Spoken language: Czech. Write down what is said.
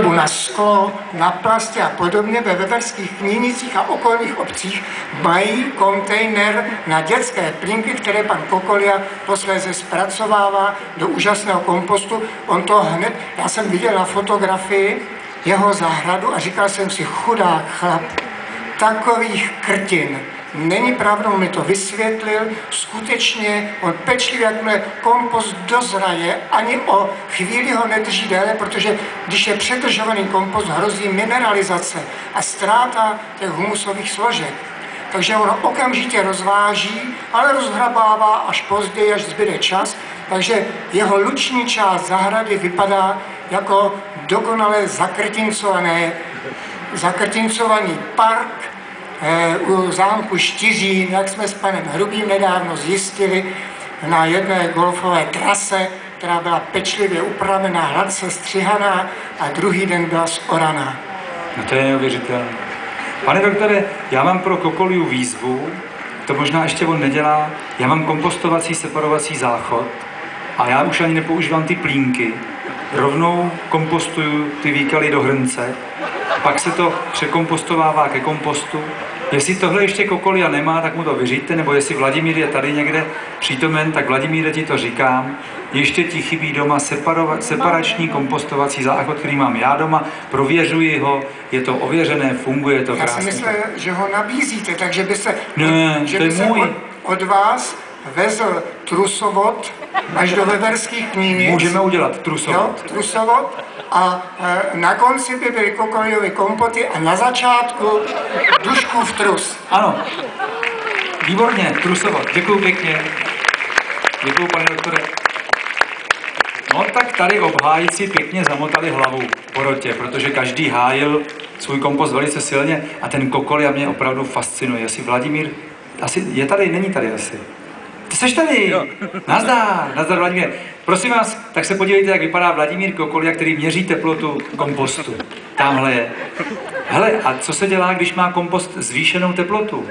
na sklo, na plasty a podobně ve Veverských Knínicích a okolních obcích mají kontejner na dětské plínky, které pan Kokolia posléze zpracovává do úžasného kompostu. On to hned, já jsem viděl na fotografii jeho zahradu a říkal jsem si, chudák chlap, takových krtin. Není pravdou, mi to vysvětlil, skutečně on pečlivě, jakmile kompost dozraje, ani o chvíli ho nedrží déle, protože když je přetržovaný kompost, hrozí mineralizace a ztráta těch humusových složek. Takže on okamžitě rozváží, ale rozhrabává až později, až zbyde čas. Takže jeho luční část zahrady vypadá jako dokonale zakrtincovaný park u zámku Štiřín, jak jsme s panem Hrubým nedávno zjistili, na jedné golfové trase, která byla pečlivě upravená, hladce střihaná a druhý den byla zoraná. No to je neuvěřitelné. Pane doktore, já mám pro Kokoliu výzvu, to možná ještě on nedělá, já mám kompostovací separovací záchod a já už ani nepoužívám ty plínky, rovnou kompostuju ty výkaly do hrnce, pak se to překompostovává ke kompostu. Jestli tohle ještě Kokolia nemá, tak mu to vyřiďte, nebo jestli Vladimír je tady někde přítomen, tak Vladimíre, ti to říkám. Ještě ti chybí doma separační kompostovací záchod, který mám já doma, prověřuji ho, je to ověřené, funguje to krásně. Já si myslel, že ho nabízíte, takže by se, ne, že by se od vás vezl trusovod až do Veverských Knínic. Můžeme udělat trusovod. Jo, trusovod a na konci by byly Kokoliovy kompoty a na začátku Duškův trus. Ano, výborně, trusovod, děkuju pěkně. Děkuju, pane doktore. No tak tady obhájíci pěkně zamotali hlavu porotě, protože každý hájil svůj kompost velice silně a ten Kokolia mě opravdu fascinuje. Asi Vladimír, asi je tady, není tady asi. Ty seš tady! Nazdar, nazdar Vladimír. Prosím vás, tak se podívejte, jak vypadá Vladimír Kokolia, který měří teplotu kompostu. Tamhle je. Hele, a co se dělá, když má kompost zvýšenou teplotu?